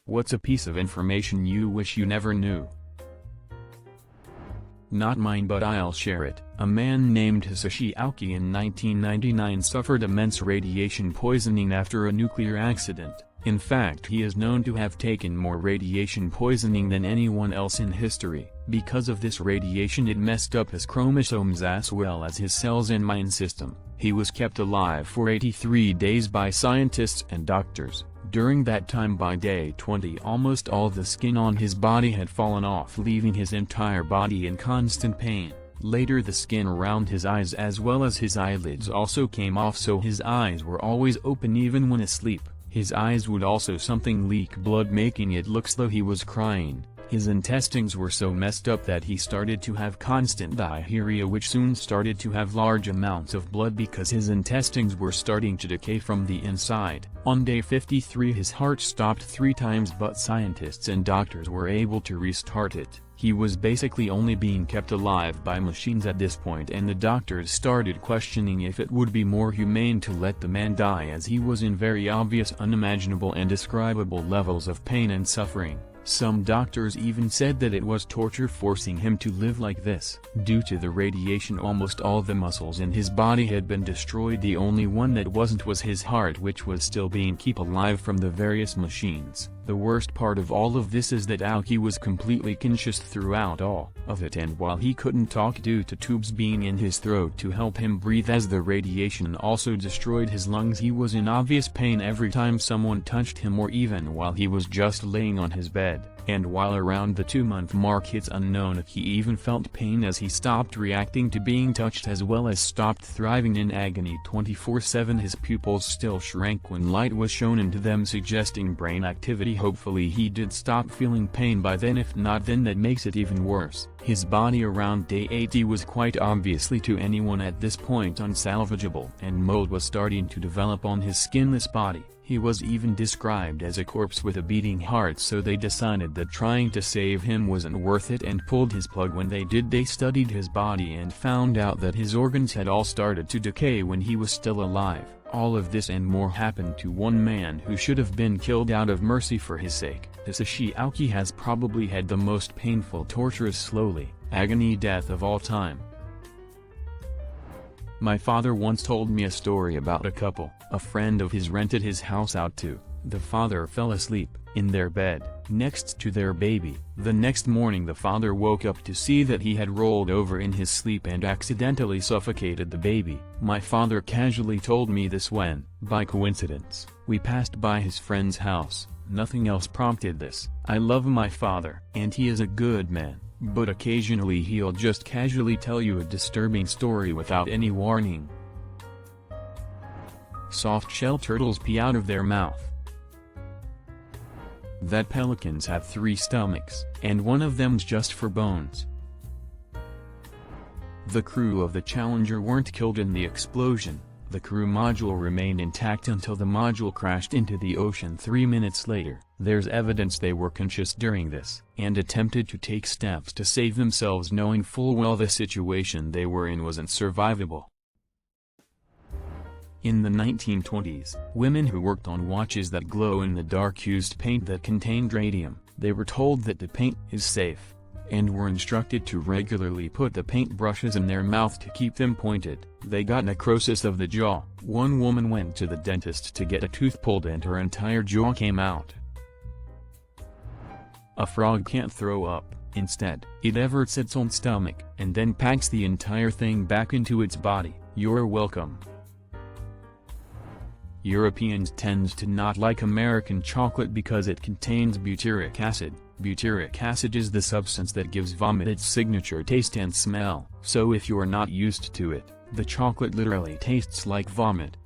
What's a piece of information you wish you never knew? Not mine, but I'll share it. A man named Hisashi Aoki in 1999 suffered immense radiation poisoning after a nuclear accident. In fact, he is known to have taken more radiation poisoning than anyone else in history. Because of this radiation, it messed up his chromosomes as well as his cells and immune system. He was kept alive for 83 days by scientists and doctors. During that time, by day 20, almost all the skin on his body had fallen off, leaving his entire body in constant pain. Later, the skin around his eyes as well as his eyelids also came off, so his eyes were always open even when asleep. His eyes would also something leak blood, making it look as though he was crying. His intestines were so messed up that he started to have constant diarrhea, which soon started to have large amounts of blood because his intestines were starting to decay from the inside. On day 53 his heart stopped 3 times, but scientists and doctors were able to restart it. He was basically only being kept alive by machines at this point, and the doctors started questioning if it would be more humane to let the man die, as he was in very obvious, unimaginable and indescribable levels of pain and suffering. Some doctors even said that it was torture forcing him to live like this. Due to the radiation, almost all the muscles in his body had been destroyed. The only one that wasn't was his heart, which was still being kept alive from the various machines. The worst part of all of this is that Aoki was completely conscious throughout all of it, and while he couldn't talk due to tubes being in his throat to help him breathe, as the radiation also destroyed his lungs, he was in obvious pain every time someone touched him, or even while he was just laying on his bed. And while around the 2-month mark, it's unknown if he even felt pain, as he stopped reacting to being touched as well as stopped thriving in agony 24/7. His pupils still shrank when light was shown into them, suggesting brain activity. Hopefully he did stop feeling pain by then. If not, then that makes it even worse. His body around day 80 was quite obviously to anyone at this point unsalvageable, and mold was starting to develop on his skinless body. He was even described as a corpse with a beating heart, so they decided that trying to save him wasn't worth it and pulled his plug. When they did, they studied his body and found out that his organs had all started to decay when he was still alive. All of this and more happened to one man who should have been killed out of mercy for his sake. Hisashi Aoki has probably had the most painful, torturous, slowly, agony death of all time. My father once told me a story about a couple. A friend of his rented his house out to. The father fell asleep in their bed, next to their baby. The next morning the father woke up to see that he had rolled over in his sleep and accidentally suffocated the baby. My father casually told me this when, by coincidence, we passed by his friend's house. Nothing else prompted this. I love my father, and he is a good man, but occasionally he'll just casually tell you a disturbing story without any warning. Soft-shell turtles pee out of their mouth. That pelicans have 3 stomachs, and one of them's just for bones. The crew of the Challenger weren't killed in the explosion. The crew module remained intact until the module crashed into the ocean 3 minutes later. There's evidence they were conscious during this, and attempted to take steps to save themselves, knowing full well the situation they were in wasn't survivable. In the 1920s, women who worked on watches that glow in the dark used paint that contained radium. They were told that the paint is safe, and were instructed to regularly put the paint brushes in their mouth to keep them pointed. They got necrosis of the jaw. One woman went to the dentist to get a tooth pulled and her entire jaw came out. A frog can't throw up. Instead, it everts its own stomach, and then packs the entire thing back into its body. You're welcome. Europeans tend to not like American chocolate because it contains butyric acid. Butyric acid is the substance that gives vomit its signature taste and smell, so if you're not used to it, the chocolate literally tastes like vomit.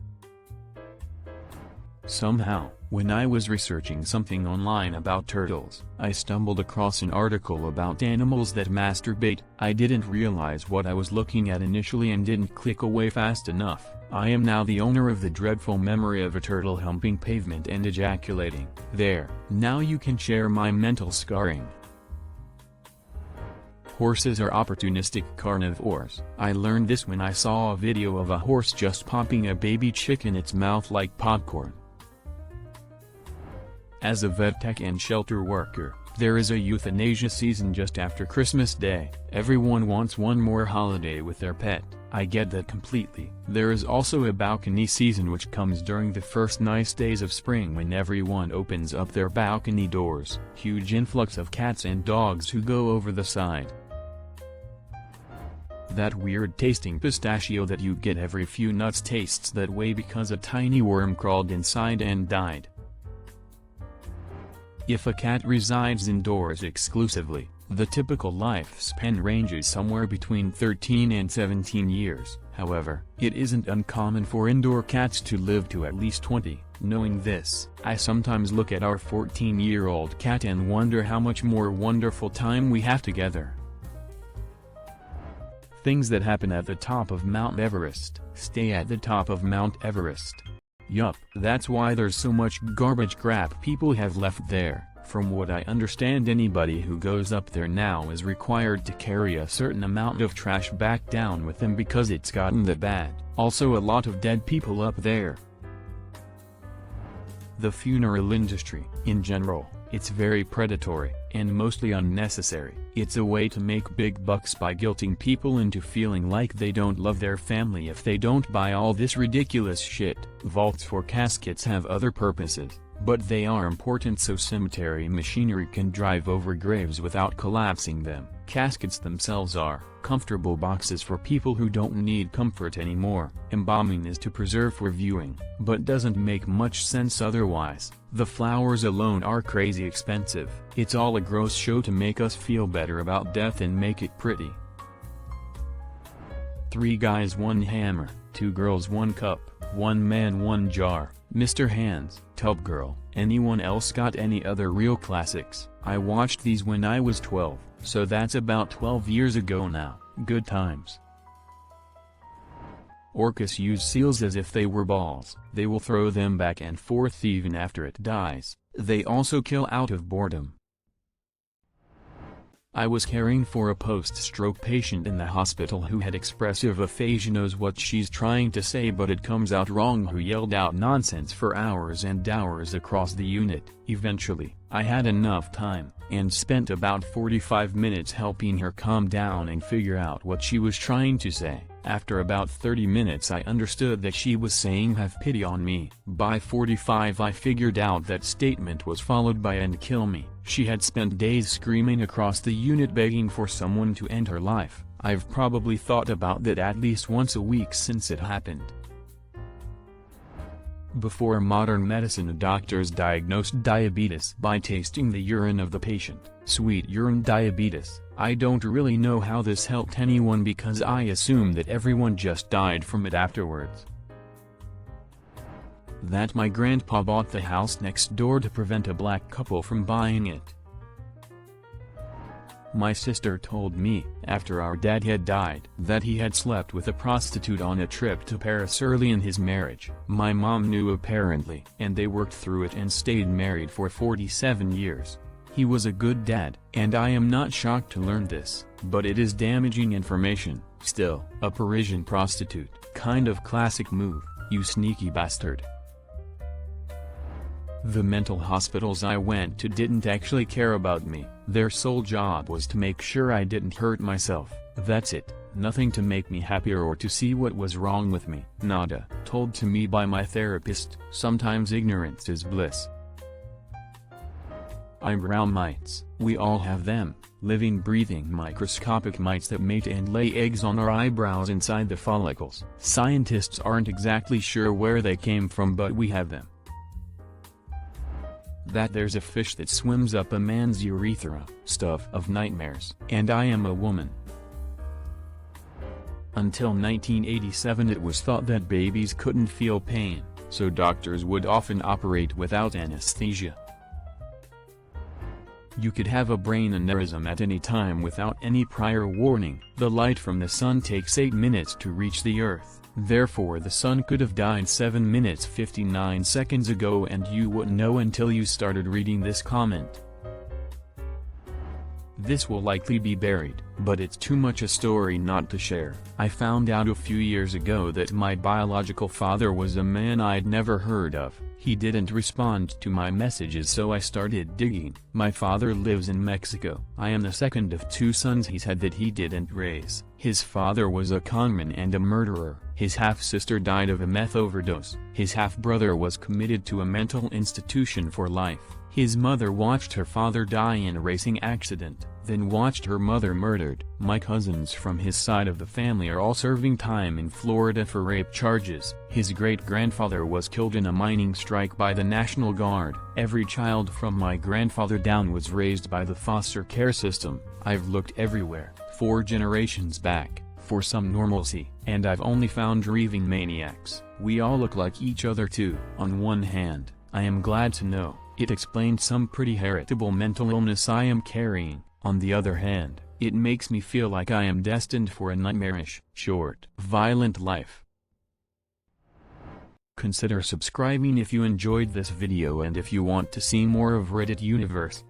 Somehow, when I was researching something online about turtles, I stumbled across an article about animals that masturbate. I didn't realize what I was looking at initially and didn't click away fast enough. I am now the owner of the dreadful memory of a turtle humping pavement and ejaculating. There, now you can share my mental scarring. Horses are opportunistic carnivores. I learned this when I saw a video of a horse just popping a baby chick in its mouth like popcorn. As a vet tech and shelter worker, there is a euthanasia season just after Christmas Day. Everyone wants one more holiday with their pet. I get that completely. There is also a balcony season which comes during the first nice days of spring when everyone opens up their balcony doors. Huge influx of cats and dogs who go over the side. That weird tasting pistachio that you get every few nuts tastes that way because a tiny worm crawled inside and died. If a cat resides indoors exclusively, the typical lifespan ranges somewhere between 13 and 17 years. However, it isn't uncommon for indoor cats to live to at least 20. Knowing this, I sometimes look at our 14-year-old cat and wonder how much more wonderful time we have together. Things that happen at the top of Mount Everest, stay at the top of Mount Everest. Yup, that's why there's so much garbage crap people have left there. From what I understand, anybody who goes up there now is required to carry a certain amount of trash back down with them because it's gotten that bad. Also a lot of dead people up there. The funeral industry, in general, it's very predatory, and mostly unnecessary. It's a way to make big bucks by guilting people into feeling like they don't love their family if they don't buy all this ridiculous shit. Vaults for caskets have other purposes, but they are important so cemetery machinery can drive over graves without collapsing them. Caskets themselves are comfortable boxes for people who don't need comfort anymore. Embalming is to preserve for viewing, but doesn't make much sense otherwise. The flowers alone are crazy expensive. It's all a gross show to make us feel better about death and make it pretty. 3 guys 1 hammer, 2 girls 1 cup, 1 man 1 jar. Mr. Hands, Tub Girl. Anyone else got any other real classics? I watched these when I was 12, so that's about 12 years ago now. Good times. Orcas use seals as if they were balls. They will throw them back and forth even after it dies. They also kill out of boredom. I was caring for a post-stroke patient in the hospital who had expressive aphasia, knows what she's trying to say but it comes out wrong, who yelled out nonsense for hours and hours across the unit. Eventually, I had enough time, and spent about 45 minutes helping her calm down and figure out what she was trying to say. After about 30 minutes I understood that she was saying have pity on me. By 45 I figured out that statement was followed by and kill me. She had spent days screaming across the unit begging for someone to end her life. I've probably thought about that at least once a week since it happened. Before modern medicine, doctors diagnosed diabetes by tasting the urine of the patient. Sweet urine diabetes. I don't really know how this helped anyone because I assume that everyone just died from it afterwards. That my grandpa bought the house next door to prevent a black couple from buying it. My sister told me, after our dad had died, that he had slept with a prostitute on a trip to Paris early in his marriage. My mom knew apparently, and they worked through it and stayed married for 47 years. He was a good dad, and I am not shocked to learn this, but it is damaging information. Still, a Parisian prostitute, kind of classic move, you sneaky bastard. The mental hospitals I went to didn't actually care about me. Their sole job was to make sure I didn't hurt myself. That's it. Nothing to make me happier or to see what was wrong with me. Nada. Told to me by my therapist. Sometimes ignorance is bliss. Eyebrow mites. We all have them. Living, breathing, microscopic mites that mate and lay eggs on our eyebrows inside the follicles. Scientists aren't exactly sure where they came from, but we have them. That there's a fish that swims up a man's urethra. Stuff of nightmares. And I am a woman. Until 1987 it was thought that babies couldn't feel pain, so doctors would often operate without anesthesia. You could have a brain aneurysm at any time without any prior warning. The light from the sun takes 8 minutes to reach the earth. Therefore the sun could have died 7 minutes 59 seconds ago and you wouldn't know until you started reading this comment. This will likely be buried, but it's too much a story not to share. I found out a few years ago that my biological father was a man I'd never heard of. He didn't respond to my messages, so I started digging. My father lives in Mexico. I am the second of 2 sons he said that he didn't raise. His father was a conman and a murderer. His half-sister died of a meth overdose. His half-brother was committed to a mental institution for life. His mother watched her father die in a racing accident, then watched her mother murdered. My cousins from his side of the family are all serving time in Florida for rape charges. His great-grandfather was killed in a mining strike by the National Guard. Every child from my grandfather down was raised by the foster care system. I've looked everywhere, 4 generations back, for some normalcy, and I've only found raving maniacs. We all look like each other too. On one hand, I am glad to know it explains some pretty heritable mental illness I am carrying. On the other hand, it makes me feel like I am destined for a nightmarish, short, violent life. Consider subscribing if you enjoyed this video and if you want to see more of Reddit Universe.